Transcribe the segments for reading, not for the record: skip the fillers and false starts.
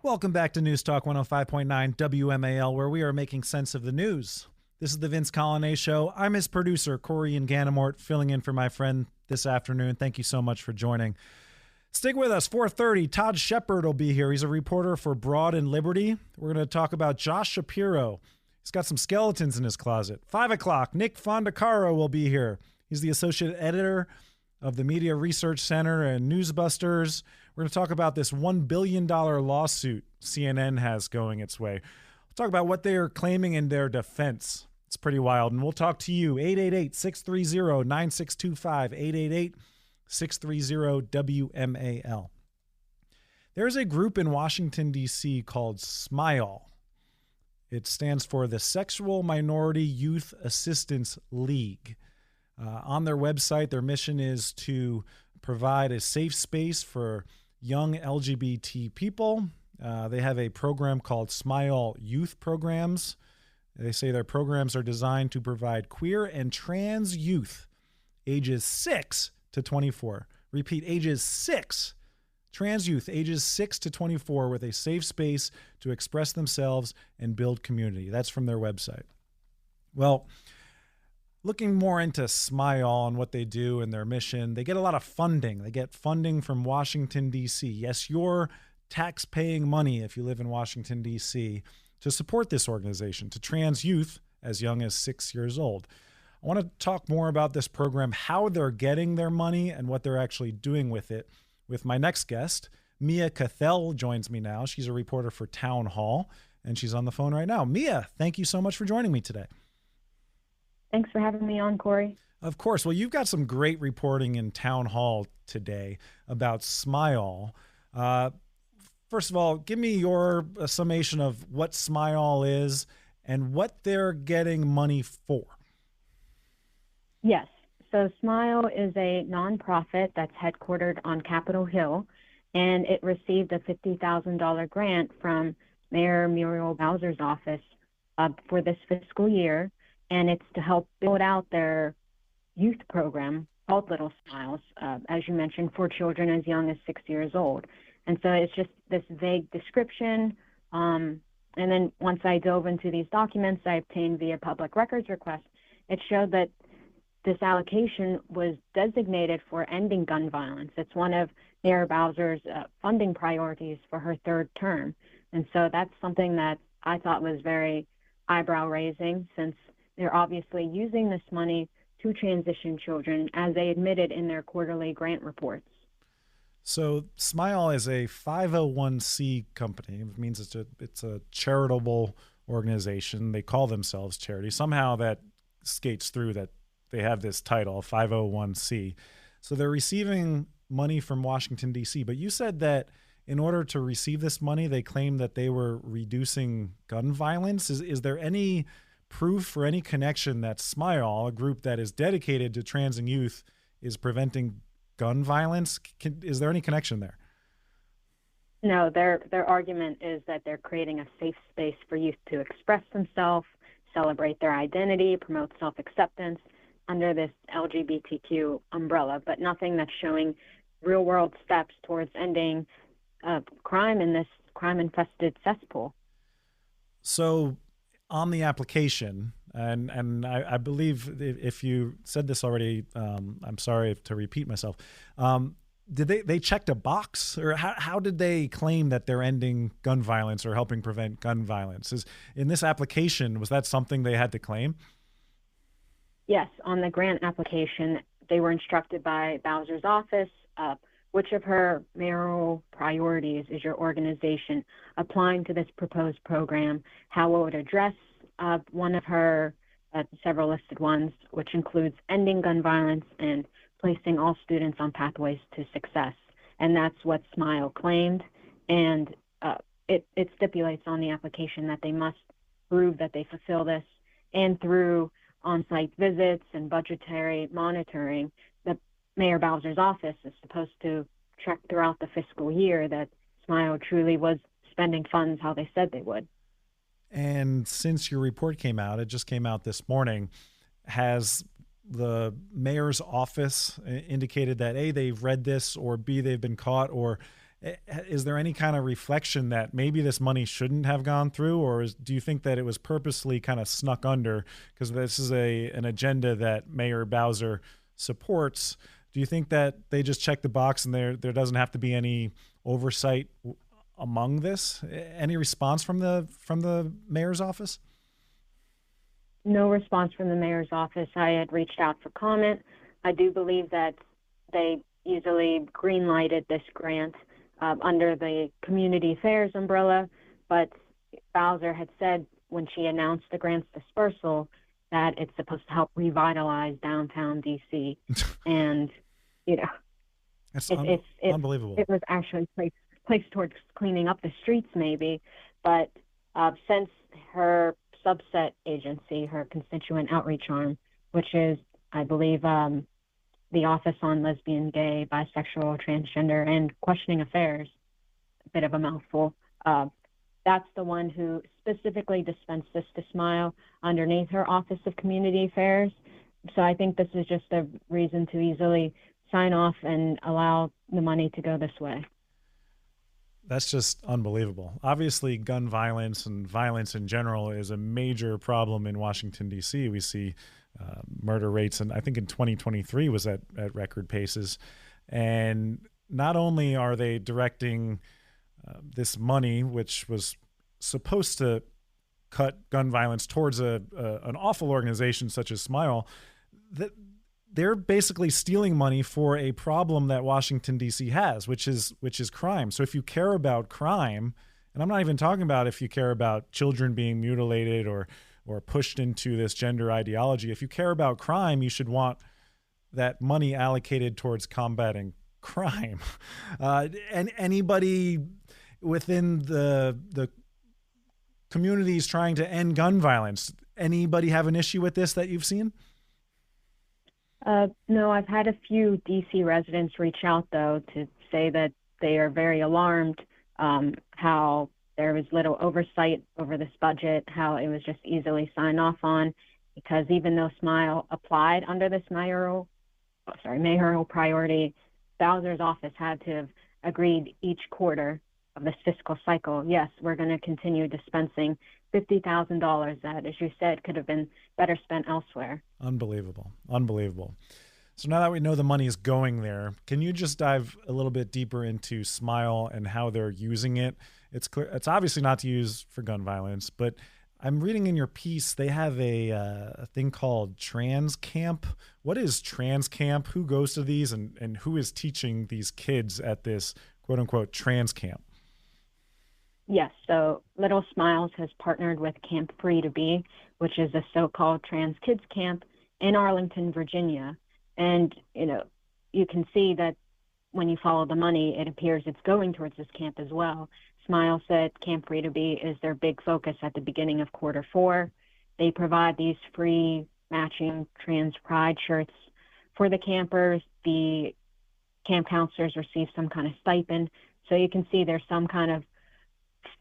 Welcome back to News Talk 105.9 WMAL, where we are making sense of the news. This is the Vince Coglianese Show. I'm his producer, Corey Inganamort, filling in for my friend this afternoon. Thank you so much for joining. Stick with us. 4:30, Todd Shepherd will be here. He's a reporter for Broad and Liberty. We're going to talk about Josh Shapiro. He's got some skeletons in his closet. 5 o'clock, Nick Fondacaro will be here. He's the associate editor of the Media Research Center and Newsbusters. We're going to talk about this $1 billion lawsuit CNN has going its way. We'll talk about what they are claiming in their defense. It's pretty wild. And we'll talk to you, 888-630-9625, 888-630-WMAL. There's a group in Washington, D.C. called SMYAL. It stands for the Sexual Minority Youth Assistance League. On their website, their mission is to provide a safe space for young LGBT people. They have a program called SMYAL Youth Programs. They say their programs are designed to provide queer and trans youth ages 6 to 24. Repeat, ages 6. Trans youth ages 6 to 24 with a safe space to express themselves and build community. That's from their website. Well, looking more into SMYAL and what they do and their mission, they get a lot of funding. They get funding from Washington, D.C. Yes, your tax-paying money, if you live in Washington, D.C., to support this organization, to trans youth as young as 6 years old. I want to talk more about this program, how they're getting their money, and what they're actually doing with it with my next guest. Mia Cathell joins me now. She's a reporter for Townhall, and she's on the phone right now. Mia, thank you so much for joining me today. Thanks for having me on, Corey. Of course. Well, you've got some great reporting in Townhall today about SMYAL. First of all, give me your summation of what SMYAL is and what they're getting money for. Yes. So SMYAL is a nonprofit that's headquartered on Capitol Hill, and it received a $50,000 grant from Mayor Muriel Bowser's office for this fiscal year. And it's to help build out their youth program called Little Smiles, as you mentioned, for children as young as 6 years old. And so it's just this vague description. And then once I dove into these documents I obtained via public records request, it showed that this allocation was designated for ending gun violence. It's one of Mayor Bowser's funding priorities for her third term. And so that's something that I thought was very eyebrow-raising, since they're obviously using this money to transition children, as they admitted in their quarterly grant reports. So SMYAL is a 501c company. It means it's a charitable organization. They call themselves charity. Somehow that skates through that they have this title, 501c. So they're receiving money from Washington, D.C. But you said that in order to receive this money, they claim that they were reducing gun violence. Is there any proof or any connection that SMYAL, a group that is dedicated to trans and youth, is preventing gun violence? Is there any connection there? No, their argument is that they're creating a safe space for youth to express themselves, celebrate their identity, promote self-acceptance under this LGBTQ umbrella, but nothing that's showing real-world steps towards ending crime in this crime-infested cesspool. So on the application, and I believe if you said this already, I'm sorry to repeat myself. Did they checked a box, or how did they claim that they're ending gun violence or helping prevent gun violence? In this application, was that something they had to claim? Yes, on the grant application, they were instructed by Bowser's office, which of her mayoral priorities is your organization applying to this proposed program, how it would address one of her several listed ones, which includes ending gun violence and placing all students on pathways to success. And that's what SMYAL claimed. And it stipulates on the application that they must prove that they fulfill this, and through on-site visits and budgetary monitoring, the Mayor Bowser's office is supposed to check throughout the fiscal year that SMYAL truly was spending funds how they said they would. And since your report came out, it just came out this morning, has the mayor's office indicated that A, they've read this, or B, they've been caught, or Is there any kind of reflection that maybe this money shouldn't have gone through, or do you think that it was purposely kind of snuck under because this is an agenda that Mayor Bowser supports? Do you think that they just check the box and there doesn't have to be any oversight among this? Any response from the mayor's office? No response from the mayor's office. I had reached out for comment. I do believe that they easily green-lighted this grant under the community affairs umbrella, but Bowser had said when she announced the grant's dispersal that it's supposed to help revitalize downtown DC. And, it's unbelievable. It was actually placed towards cleaning up the streets maybe, but since her subset agency, her constituent outreach arm, which is, I believe, the Office on Lesbian, Gay, Bisexual, Transgender, and Questioning Affairs, a bit of a mouthful. That's the one who specifically dispensed this to SMYAL underneath her Office of Community Affairs. So I think this is just a reason to easily sign off and allow the money to go this way. That's just unbelievable. Obviously, gun violence and violence in general is a major problem in Washington, D.C. We see murder rates, and I think in 2023 was at record paces. And not only are they directing this money, which was supposed to cut gun violence towards an awful organization such as SMYAL, that they're basically stealing money for a problem that Washington, D.C. has, which is crime. So if you care about crime, and I'm not even talking about if you care about children being mutilated or pushed into this gender ideology, if you care about crime, you should want that money allocated towards combating crime. And anybody within the communities trying to end gun violence, anybody have an issue with this that you've seen? No, I've had a few DC residents reach out, though, to say that they are very alarmed how there was little oversight over this budget, how it was just easily signed off on, because even though SMYAL applied under this mayoral priority, Bowser's office had to have agreed each quarter of this fiscal cycle, yes, we're going to continue dispensing $50,000 that, as you said, could have been better spent elsewhere. Unbelievable. So now that we know the money is going there, can you just dive a little bit deeper into SMYAL and how they're using it? It's clear, it's obviously not to use for gun violence, but I'm reading in your piece, they have a thing called Trans Camp. What is Trans Camp? Who goes to these and who is teaching these kids at this quote unquote Trans Camp? Yes, so Little Smiles has partnered with Camp Free to Be, which is a so-called trans kids camp in Arlington, Virginia. And, you can see that when you follow the money, it appears it's going towards this camp as well. SMYAL said Camp Free to Be is their big focus at the beginning of quarter 4. They provide these free matching trans pride shirts for the campers. The camp counselors receive some kind of stipend. So you can see there's some kind of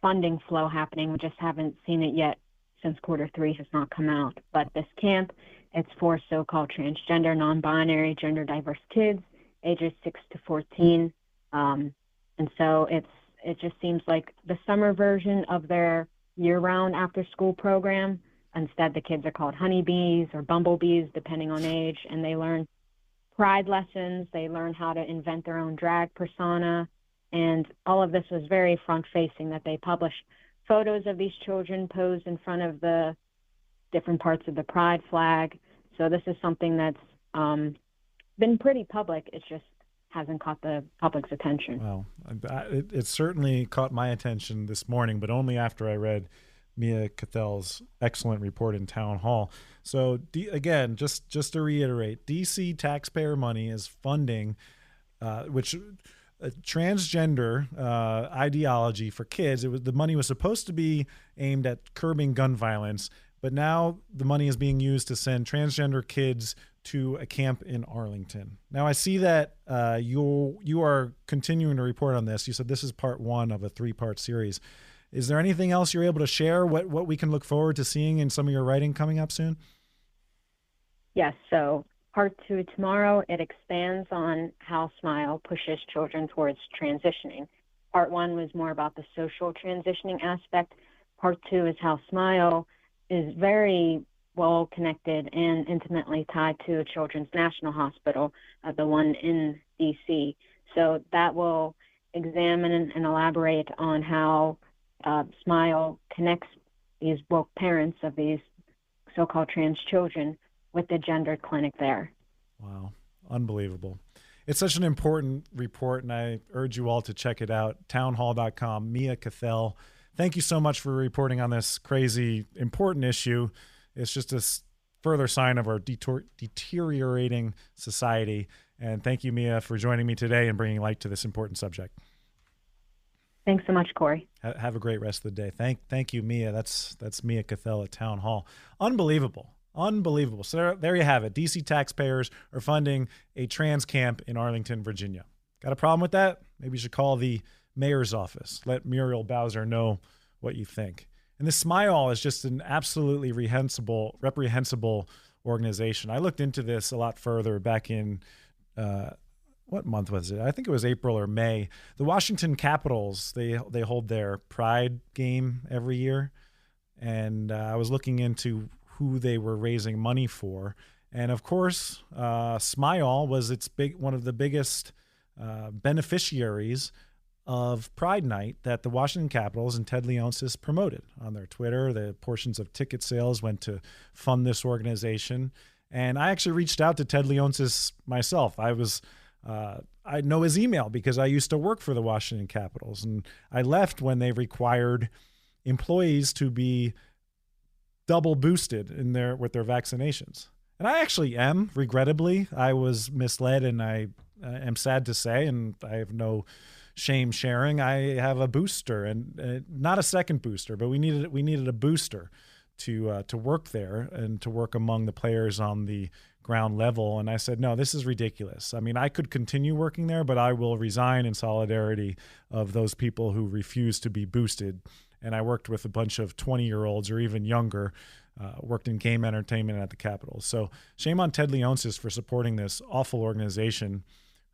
funding flow happening. We just haven't seen it yet since quarter 3 has not come out. But this camp, it's for so-called transgender, non-binary, gender diverse kids, ages 6 to 14. And so it just seems like the summer version of their year-round after-school program. Instead, the kids are called honeybees or bumblebees, depending on age, and they learn pride lessons. They learn how to invent their own drag persona. And all of this was very front-facing, that they published photos of these children posed in front of the different parts of the pride flag. So this is something that's been pretty public. It just hasn't caught the public's attention. Well, it certainly caught my attention this morning, but only after I read Mia Cathell's excellent report in Townhall. So again, just to reiterate, DC taxpayer money is funding which transgender ideology for kids. The money was supposed to be aimed at curbing gun violence, but now the money is being used to send transgender kids to a camp in Arlington. Now I see that you are continuing to report on this. You said this is part 1 of a 3-part series. Is there anything else you're able to share? What we can look forward to seeing in some of your writing coming up soon? Yes. So part 2 tomorrow, it expands on how SMYAL pushes children towards transitioning. Part one was more about the social transitioning aspect. Part two is how SMYAL is very well connected and intimately tied to Children's National Hospital, the one in DC. So that will examine and elaborate on how SMYAL connects these woke parents of these so-called trans children with the gendered clinic there. Wow. Unbelievable. It's such an important report, and I urge you all to check it out. Townhall.com. Mia Cathell, thank you so much for reporting on this crazy, important issue. It's just a further sign of our deteriorating society. And thank you, Mia, for joining me today and bringing light to this important subject. Thanks so much, Corey. Have a great rest of the day. Thank you, Mia. That's Mia Cathell at Town Hall. Unbelievable. Unbelievable. So there you have it. DC taxpayers are funding a trans camp in Arlington, Virginia. Got a problem with that? Maybe you should call the mayor's office. Let Muriel Bowser know what you think. And this SMYAL is just an absolutely reprehensible organization. I looked into this a lot further back in, what month was it? I think it was April or May. The Washington Capitals, they hold their Pride game every year. And I was looking into who they were raising money for. And of course, SMYAL was one of the biggest beneficiaries of Pride Night that the Washington Capitals and Ted Leonsis promoted on their Twitter. The portions of ticket sales went to fund this organization. And I actually reached out to Ted Leonsis myself. I know his email because I used to work for the Washington Capitals, and I left when they required employees to be double boosted with their vaccinations. And I actually am, regrettably. I was misled, and I am sad to say, and I have no shame sharing, I have a booster, and not a second booster, but we needed a booster to work there and to work among the players on the ground level. And I said, no, this is ridiculous. I mean, I could continue working there, but I will resign in solidarity of those people who refuse to be boosted. And I worked with a bunch of 20-year-olds or even younger, worked in game entertainment at the Capitol. So shame on Ted Leonsis for supporting this awful organization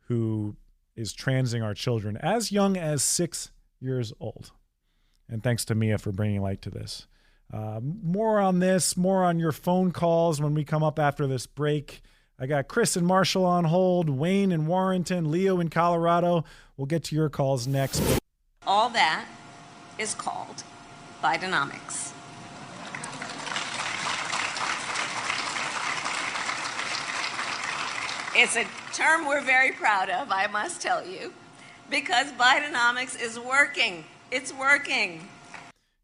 who is transing our children as young as 6 years old. And thanks to Mia for bringing light to this. More on this, more on your phone calls when we come up after this break. I got Chris and Marshall on hold, Wayne in Warrenton, Leo in Colorado. We'll get to your calls next. All that is called Bidenomics. It's a term we're very proud of, I must tell you, because Bidenomics is working. It's working.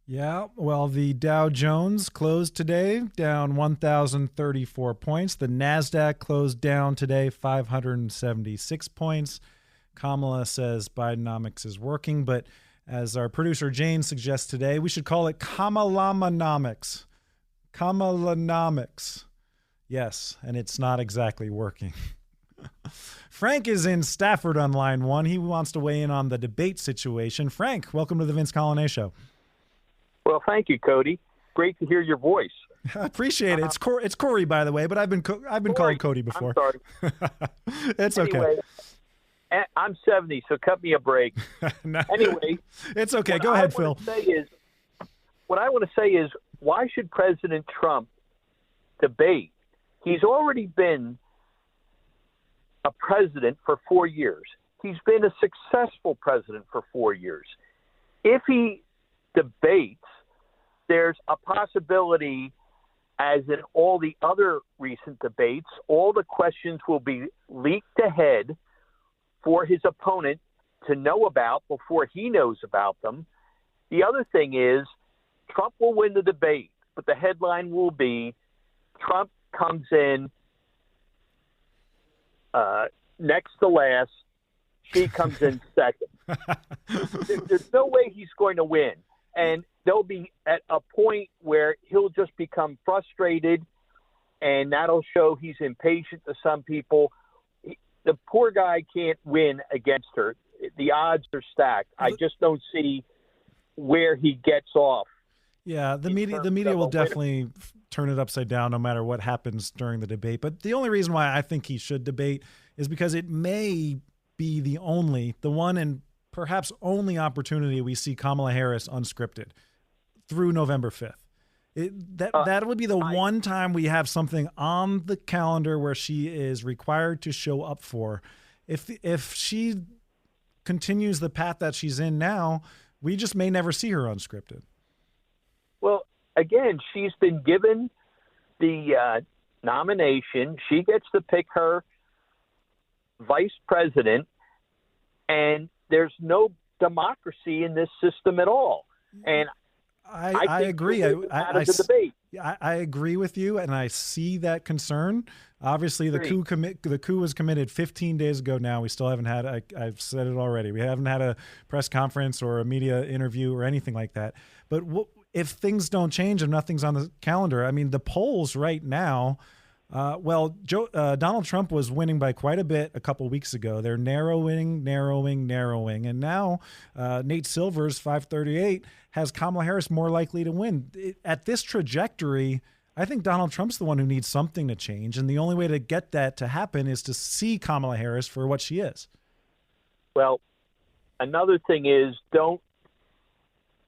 Yeah, well, the Dow Jones closed today down 1,034 points. The NASDAQ closed down today 576 points. Kamala says Bidenomics is working, but as our producer Jane suggests today, we should call it Kamalamanomics. Kamalanomics. Yes, and it's not exactly working. Frank is in Stafford on line one. He wants to weigh in on the debate situation. Frank, welcome to the Vince Colonnese Show. Well, thank you, Cody. Great to hear your voice. I appreciate it. It's Corey, by the way, but I've been called Cody before. I'm sorry. It's anyway, okay. I'm 70, so cut me a break. No, anyway, it's okay. Go ahead, Phil. What I want to say is, why should President Trump debate? He's already been a president for 4 years. He's been a successful president for 4 years. If he debates, there's a possibility, as in all the other recent debates, all the questions will be leaked ahead for his opponent to know about before he knows about them. The other thing is, Trump will win the debate, but the headline will be, Trump comes in next to last, she comes in second. There's no way he's going to win. And they'll be at a point where he'll just become frustrated, and that'll show he's impatient to some people. The poor guy can't win against her. The odds are stacked. I just don't see where he gets off. Yeah, the media will definitely turn it upside down no matter what happens during the debate. But the only reason why I think he should debate is because it may be the one and perhaps only opportunity we see Kamala Harris unscripted through November 5th. That would be the one time we have something on the calendar where she is required to show up for. If she continues the path that she's in now, we just may never see her unscripted. Well, again, she's been given the nomination. She gets to pick her vice president, and there's no democracy in this system at all. And I agree. I agree with you, and I see that concern. Obviously, the coup was committed 15 days ago now. We still haven't had, I've said it already, we haven't had a press conference or a media interview or anything like that. But if things don't change and nothing's on the calendar, I mean, the polls right now, Donald Trump was winning by quite a bit a couple weeks ago. They're narrowing. And now Nate Silver's 538 has Kamala Harris more likely to win. At this trajectory, I think Donald Trump's the one who needs something to change. And the only way to get that to happen is to see Kamala Harris for what she is. Well, another thing is, don't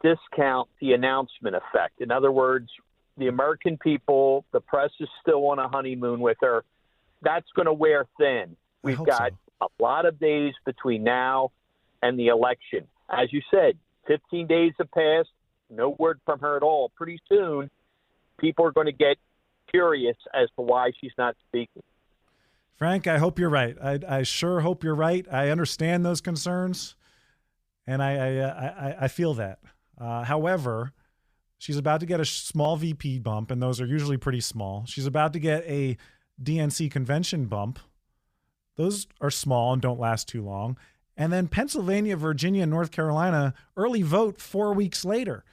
discount the announcement effect. In other words, the American people, the press is still on a honeymoon with her. That's going to wear thin. We've got a lot of days between now and the election. As you said, 15 days have passed, no word from her at all. Pretty soon, people are going to get curious as to why she's not speaking. Frank, I hope you're right. I sure hope you're right. I understand those concerns, and I feel that. However, she's about to get a small VP bump, and those are usually pretty small. She's about to get a DNC convention bump. Those are small and don't last too long. And then Pennsylvania, Virginia, and North Carolina, early vote 4 weeks later.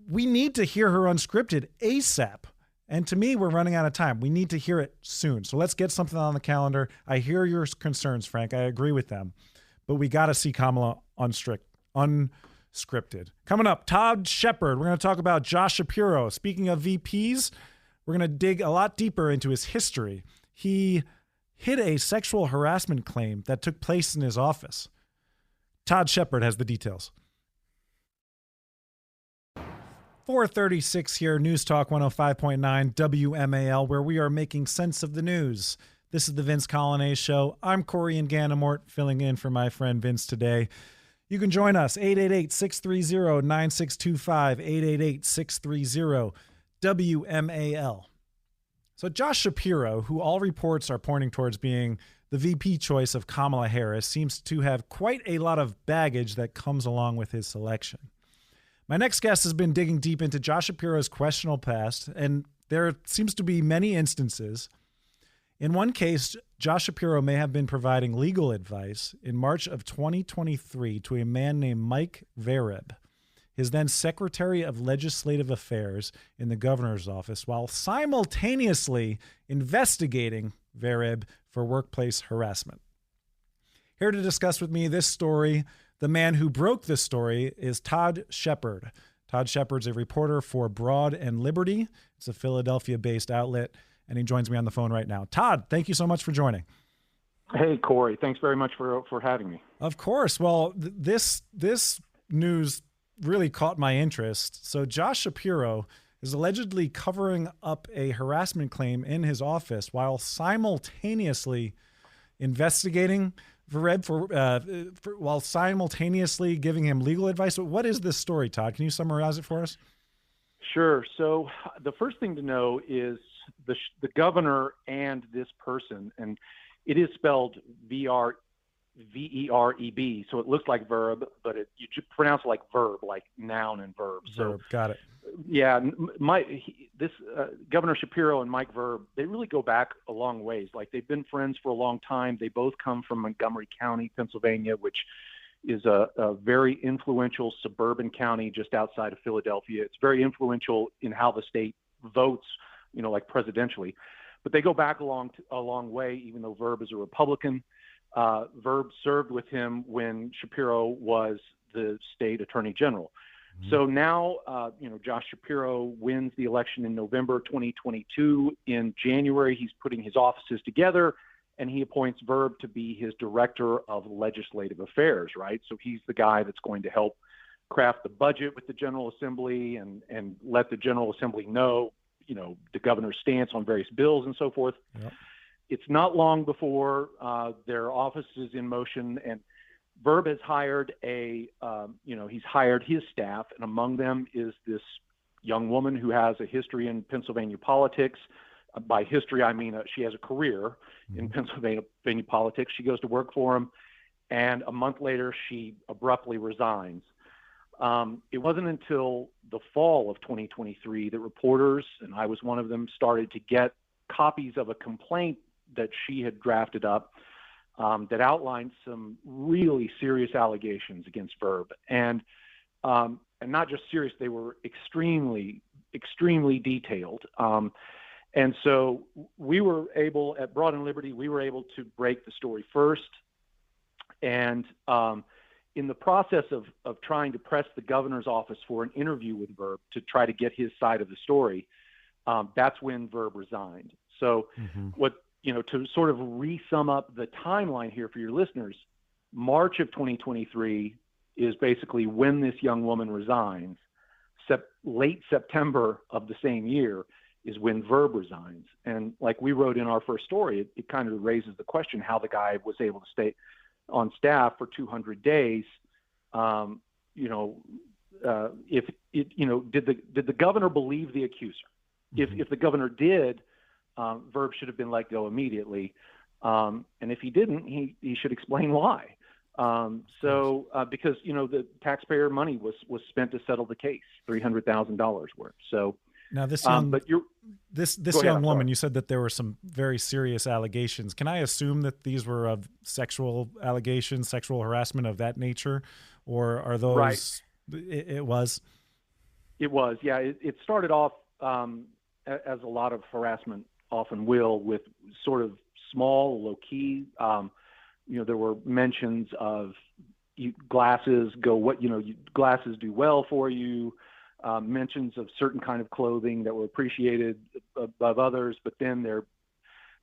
We need to hear her unscripted ASAP. And to me, we're running out of time. We need to hear it soon. So let's get something on the calendar. I hear your concerns, Frank. I agree with them. But we got to see Kamala unscripted. Coming up, Todd Shepherd. We're going to talk about Josh Shapiro. Speaking of VPs, we're going to dig a lot deeper into his history. He hid a sexual harassment claim that took place in his office. Todd Shepherd has the details. 4:36 here, News Talk 105.9 WMAL, where we are making sense of the news. This is the Vince Coglianese Show. I'm Corey Inganamort, filling in for my friend Vince today. You can join us, 888-630-9625, 888-630-WMAL. So Josh Shapiro, who all reports are pointing towards being the VP choice of Kamala Harris, seems to have quite a lot of baggage that comes along with his selection. My next guest has been digging deep into Josh Shapiro's questionable past, and there seems to be many instances. In one case, Josh Shapiro may have been providing legal advice in March of 2023 to a man named Mike Vereb, his then Secretary of Legislative Affairs in the governor's office, while simultaneously investigating Vereb for workplace harassment. Here to discuss with me this story, the man who broke this story, is Todd Shepherd. Todd Shepherd's a reporter for Broad and Liberty. It's a Philadelphia-based outlet, and he joins me on the phone right now. Todd, thank you so much for joining. Hey, Corey. Thanks very much for having me. Of course. Well, this news really caught my interest. So Josh Shapiro is allegedly covering up a harassment claim in his office while simultaneously investigating Vereb while simultaneously giving him legal advice. What is this story, Todd? Can you summarize it for us? Sure. So the first thing to know is the governor and this person, and it is spelled V-E-R-E-B, so it looks like verb, but you pronounce it like verb, like noun and verb. So got it. Yeah, Governor Shapiro and Mike Vereb, they really go back a long ways. Like, they've been friends for a long time. They both come from Montgomery County, Pennsylvania, which is a very influential suburban county just outside of Philadelphia. It's very influential in how the state votes, like presidentially. But they go back a long way, even though Vereb is a Republican. Vereb served with him when Shapiro was the state attorney general. Mm-hmm. So now, Josh Shapiro wins the election in November 2022. In January, he's putting his offices together, and he appoints Verb to be his director of legislative affairs, right? So he's the guy that's going to help craft the budget with the General Assembly and let the General Assembly know, the governor's stance on various bills and so forth. Yep. It's not long before their office is in motion, and Verb has hired he's hired his staff, and among them is this young woman who has a history in Pennsylvania politics. By history, I mean she has a career in Pennsylvania politics. She goes to work for him, and a month later, she abruptly resigns. It wasn't until the fall of 2023 that reporters, and I was one of them, started to get copies of a complaint that she had drafted up that outlined some really serious allegations against Verb. And not just serious, they were extremely, extremely detailed. And so we were able, at Broad and Liberty, we were able to break the story first. And in the process of trying to press the governor's office for an interview with Verb to try to get his side of the story, that's when Verb resigned. So to sort of re-sum up the timeline here for your listeners, March of 2023 is basically when this young woman resigns. Late September of the same year is when Verb resigns. And like we wrote in our first story, it kind of raises the question how the guy was able to stay on staff for 200 days. Did the governor believe the accuser? If the governor did, Verb should have been let go immediately. And if he didn't, he should explain why. Because the taxpayer money was spent to settle the case, $300,000 worth. So now this young, this young woman, you said that there were some very serious allegations. Can I assume that these were of sexual allegations, sexual harassment of that nature, or are those? Right. It was. It was, yeah. It started off as a lot of harassment often will, with sort of small, low key. There were mentions of glasses glasses do well for you. Mentions of certain kind of clothing that were appreciated above others, but then they're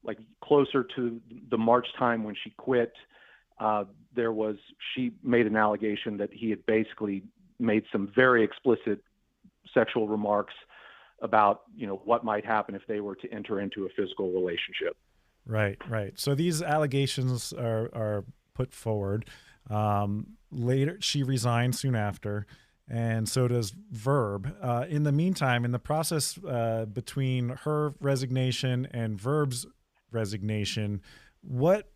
like closer to the March time when she quit. She made an allegation that he had basically made some very explicit sexual remarks about, what might happen if they were to enter into a physical relationship. Right. So these allegations are put forward. Later, she resigned soon after, and so does Verb. In the meantime, in the process between her resignation and Verb's resignation, what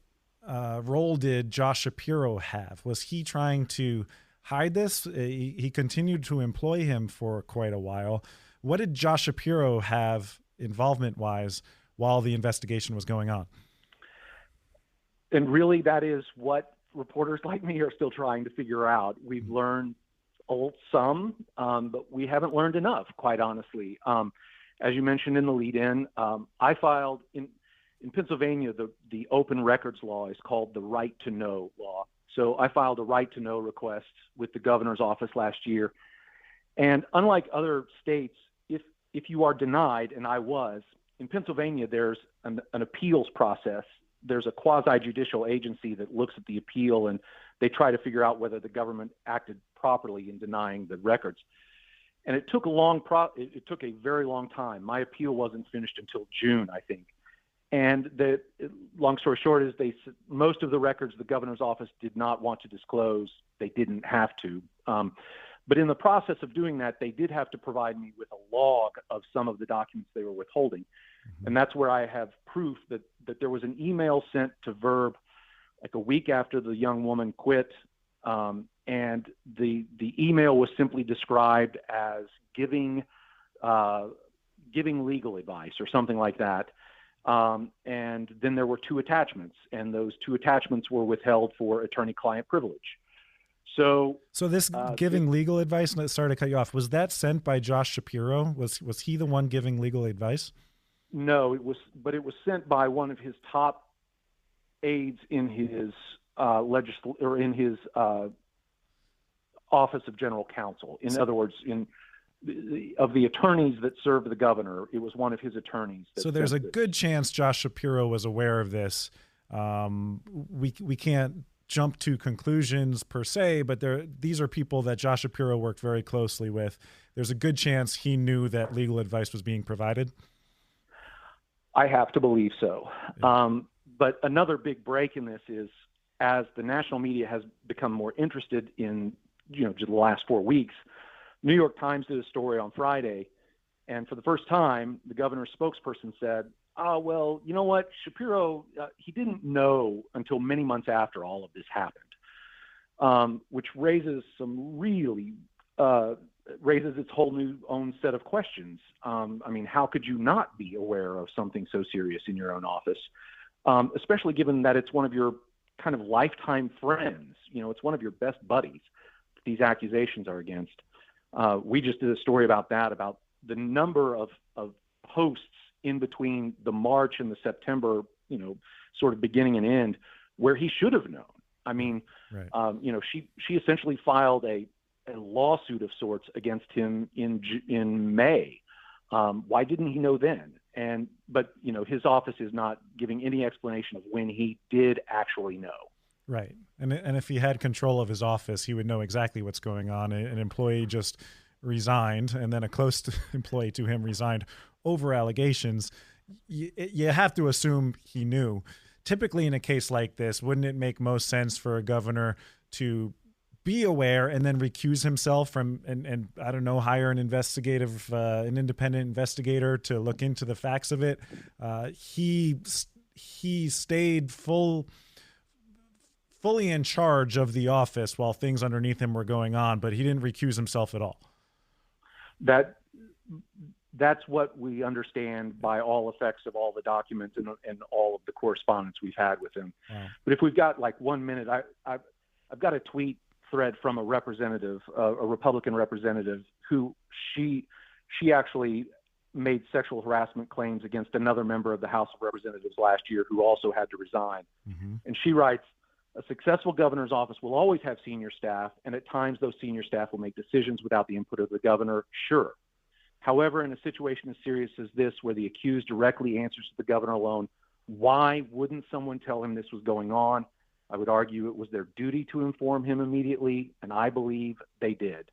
role did Josh Shapiro have? Was he trying to hide this? He continued to employ him for quite a while. What did Josh Shapiro have involvement-wise while the investigation was going on? And really, that is what reporters like me are still trying to figure out. We've learned some, but we haven't learned enough, quite honestly. As you mentioned in the lead-in, I filed in Pennsylvania, the open records law is called the right to know law. So I filed a right to know request with the governor's office last year. And unlike other states, if you are denied, and I was, in Pennsylvania, there's an appeals process. There's a quasi-judicial agency that looks at the appeal, and they try to figure out whether the government acted properly in denying the records. And it took it took a very long time. My appeal wasn't finished until June, I think. And long story short is most of the records the governor's office did not want to disclose. They didn't have to. But in the process of doing that, they did have to provide me with a log of some of the documents they were withholding. Mm-hmm. And that's where I have proof that there was an email sent to Verb like a week after the young woman quit. And the email was simply described as giving legal advice or something like that. And then there were 2 attachments, and those 2 attachments were withheld for attorney-client privilege. So this giving legal advice, and sorry to cut you off, was that sent by Josh Shapiro? Was he the one giving legal advice? No, it was sent by one of his top aides in his office of general counsel. In other words, of the attorneys that served the governor, it was one of his attorneys. So there's a good chance Josh Shapiro was aware of this. We can't jump to conclusions per se, but these are people that Josh Shapiro worked very closely with. There's a good chance he knew that legal advice was being provided. I have to believe so. Yeah. But another big break in this is, as the national media has become more interested in, just the last 4 weeks, New York Times did a story on Friday, and for the first time, the governor's spokesperson said, "Oh, well, you know what? Shapiro, he didn't know until many months after all of this happened," which raises some really raises its whole new own set of questions. I mean, how could you not be aware of something so serious in your own office, especially given that it's one of your kind of lifetime friends? It's one of your best buddies these accusations are against. We just did a story about that, about the number of posts in between the March and the September, sort of beginning and end, where he should have known. I mean, right. She essentially filed a lawsuit of sorts against him in May. Why didn't he know then? But his office is not giving any explanation of when he did actually know. Right. And if he had control of his office, he would know exactly what's going on. An employee just resigned, and then a close employee to him resigned over allegations. You have to assume he knew. Typically in a case like this, wouldn't it make most sense for a governor to be aware and then recuse himself from, and I don't know, hire an independent investigator to look into the facts of it? He stayed fully in charge of the office while things underneath him were going on, but he didn't recuse himself at all. That's what we understand by all effects of all the documents and all of the correspondence we've had with him. Wow. But if we've got like 1 minute, I've got a tweet thread from a representative, a Republican representative, who she actually made sexual harassment claims against another member of the House of Representatives last year who also had to resign. Mm-hmm. And she writes, "A successful governor's office will always have senior staff, and at times those senior staff will make decisions without the input of the governor, sure. However, in a situation as serious as this, where the accused directly answers to the governor alone, why wouldn't someone tell him this was going on? I would argue it was their duty to inform him immediately, and I believe they did.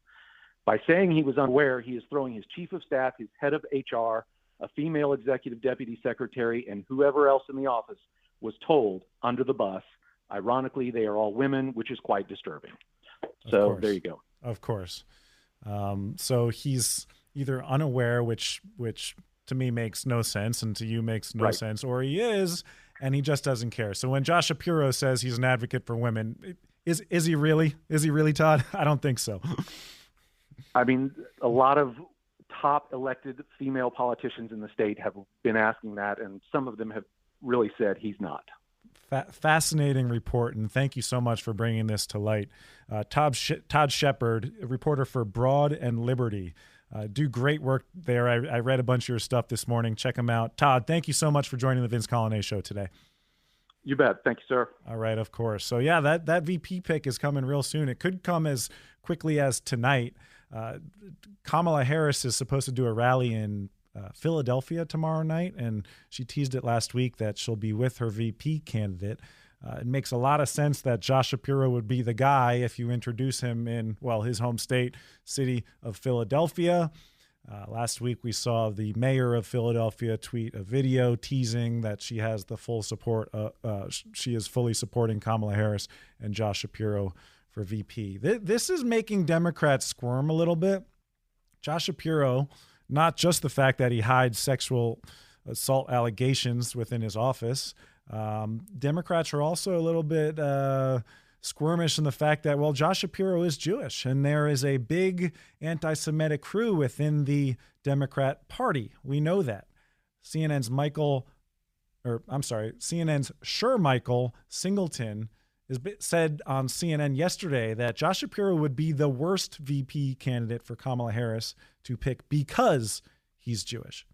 By saying he was unaware, he is throwing his chief of staff, his head of HR, a female executive deputy secretary, and whoever else in the office was told under the bus. Ironically, they are all women, which is quite disturbing." So there you go. Of course. So he's either unaware, which to me makes no sense, and to you makes no sense, or he is, and he just doesn't care. So when Josh Shapiro says he's an advocate for women, is he really? Is he really, Todd? I don't think so. I mean, a lot of top elected female politicians in the state have been asking that, and some of them have really said he's not. Fascinating report, and thank you so much for bringing this to light. Todd Shepherd, a reporter for Broad and Liberty. Do great work there. I read a bunch of your stuff this morning. Check them out. Todd, thank you so much for joining the Vince Coglianese Show today. You bet. Thank you, sir. All right, of course. So, yeah, that VP pick is coming real soon. It could come as quickly as tonight. Kamala Harris is supposed to do a rally in Philadelphia tomorrow night, and she teased it last week that she'll be with her VP candidate. It makes a lot of sense that Josh Shapiro would be the guy if you introduce him in, well, his home state city of Philadelphia. Last week we saw the mayor of Philadelphia tweet a video teasing that she has the full support. She is fully supporting Kamala Harris and Josh Shapiro for VP. This is making Democrats squirm a little bit. Josh Shapiro, not just the fact that he hides sexual assault allegations within his office. Democrats are also a little bit squirmish in the fact that, well, Josh Shapiro is Jewish, and there is a big anti-Semitic crew within the Democrat Party. We know that. CNN's Shermichael Singleton said on CNN yesterday that Josh Shapiro would be the worst VP candidate for Kamala Harris to pick because he's Jewish.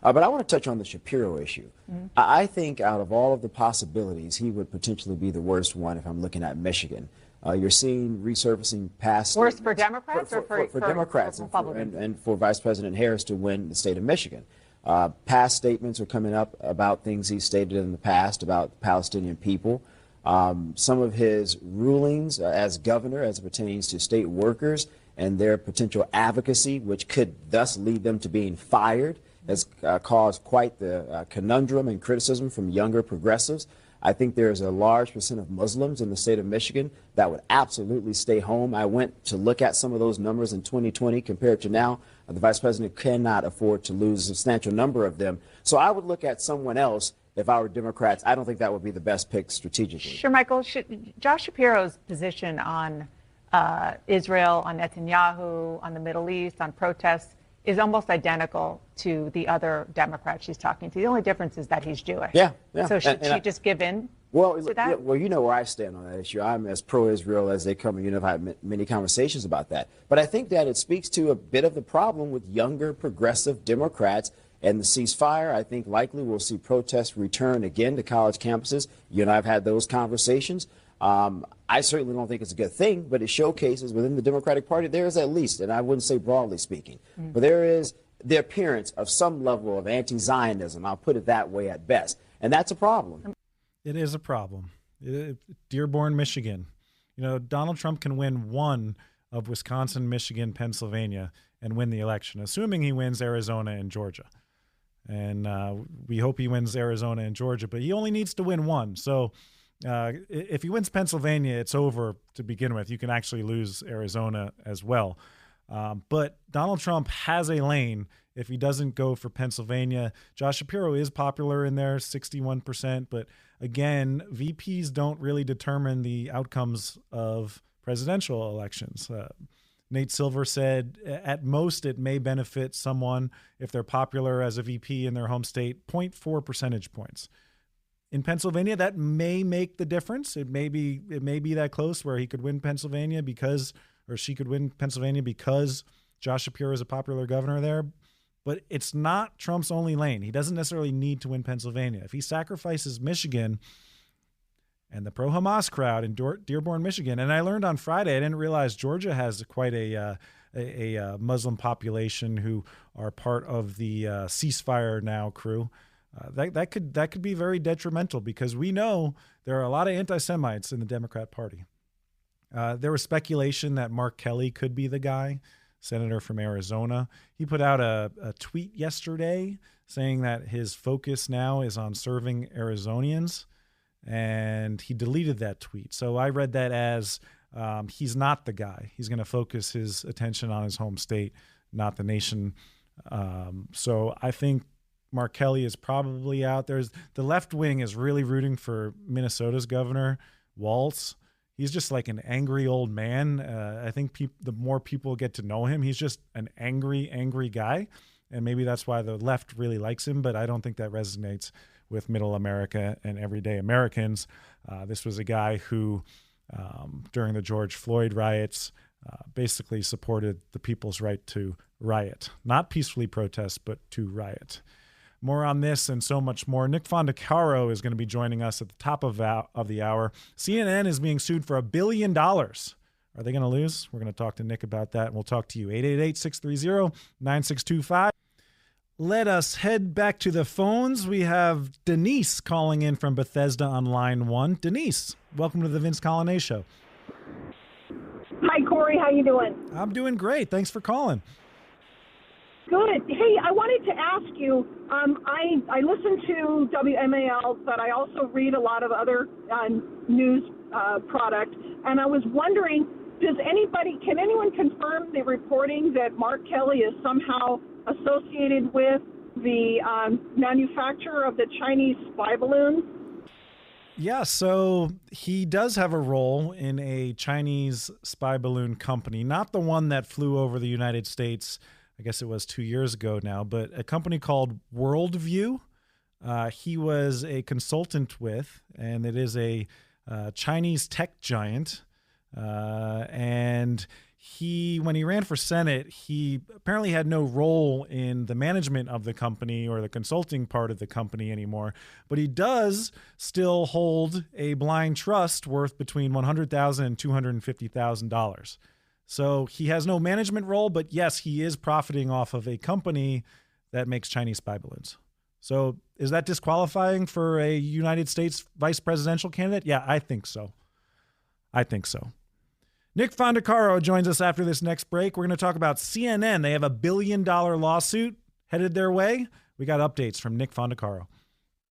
But I want to touch on the Shapiro issue. Mm-hmm. I think out of all of the possibilities, he would potentially be the worst one if I'm looking at Michigan. You're seeing resurfacing past... Worst for Democrats for Democrats for Republicans? and for Vice President Harris to win the state of Michigan. Past statements are coming up about things he stated in the past about the Palestinian people. Some of his rulings as governor as it pertains to state workers and their potential advocacy, which could thus lead them to being fired, has caused quite the conundrum and criticism from younger progressives. I think there's a large percent of Muslims in the state of Michigan that would absolutely stay home. I went to look at some of those numbers in 2020 compared to now. The vice president cannot afford to lose a substantial number of them. So I would look at someone else. If I were Democrats, I don't think that would be the best pick strategically. Sure, Michael. Josh Shapiro's position on Israel, on Netanyahu, on the Middle East, on protests is almost identical to the other Democrats she's talking to. The only difference is that he's Jewish. Yeah. So should she just give in to that? Yeah, well, you know where I stand on that issue. I'm as pro-Israel as they come, and you know, I've had many conversations about that. But I think that it speaks to a bit of the problem with younger progressive Democrats and the ceasefire. I think likely we'll see protests return again to college campuses. You and I have had those conversations. I certainly don't think it's a good thing, but it showcases within the Democratic Party there is at least, and I wouldn't say broadly speaking, but there is the appearance of some level of anti-Zionism. I'll put it that way at best. And that's a problem. It is a problem. Dearborn, Michigan. You know, Donald Trump can win one of Wisconsin, Michigan, Pennsylvania, and win the election, assuming he wins Arizona and Georgia. And we hope he wins Arizona and Georgia, but he only needs to win one. So if he wins Pennsylvania, it's over to begin with. You can actually lose Arizona as well. But Donald Trump has a lane if he doesn't go for Pennsylvania. Josh Shapiro is popular in there, 61%. But again, VPs don't really determine the outcomes of presidential elections. Nate Silver said at most it may benefit someone if they're popular as a VP in their home state, 0.4 percentage points. In Pennsylvania, that may make the difference. It may be that close where he could win Pennsylvania or she could win Pennsylvania because Josh Shapiro is a popular governor there. But it's not Trump's only lane. He doesn't necessarily need to win Pennsylvania. If he sacrifices Michigan and the pro-Hamas crowd in Dearborn, Michigan, and I learned on Friday, I didn't realize Georgia has quite a Muslim population who are part of the ceasefire now crew. That could be very detrimental because we know there are a lot of anti-Semites in the Democrat Party. There was speculation that Mark Kelly could be the guy, senator from Arizona. He put out a tweet yesterday saying that his focus now is on serving Arizonians, and he deleted that tweet. So I read that as he's not the guy. He's going to focus his attention on his home state, not the nation. So I think Mark Kelly is probably out. The left wing is really rooting for Minnesota's governor, Walz. He's just like an angry old man. I think the more people get to know him, he's just an angry guy. And maybe that's why the left really likes him, but I don't think that resonates with middle America and everyday Americans. This was a guy who, during the George Floyd riots, basically supported the people's right to riot. Not peacefully protest, but to riot. More on this and so much more. Nick Fondacaro is going to be joining us at the top of the hour. CNN is being sued for $1 billion. Are they going to lose? We're going to talk to Nick about that, and we'll talk to you. 888-630-9625. Let us head back to the phones. We have Denise calling in from Bethesda on line 1. Denise, welcome to the Vince Colonnese Show. Hi, Corey. How you doing? I'm doing great. Thanks for calling. Good. Hey, I wanted to ask you, I listen to WMAL, but I also read a lot of other news product, and I was wondering, can anyone confirm the reporting that Mark Kelly is somehow associated with the manufacturer of the Chinese spy balloons? Yeah, so he does have a role in a Chinese spy balloon company, not the one that flew over the United States, I guess it was 2 years ago now, but a company called Worldview. He was a consultant with, and it is a Chinese tech giant. And when he ran for Senate, he apparently had no role in the management of the company or the consulting part of the company anymore. But he does still hold a blind trust worth between $100,000 and $250,000. So he has no management role, but yes, he is profiting off of a company that makes Chinese spy balloons. So is that disqualifying for a United States vice presidential candidate? Yeah, I think so. Nick Fondacaro joins us after this next break. We're going to talk about CNN. They have a $1 billion lawsuit headed their way. We got updates from Nick Fondacaro.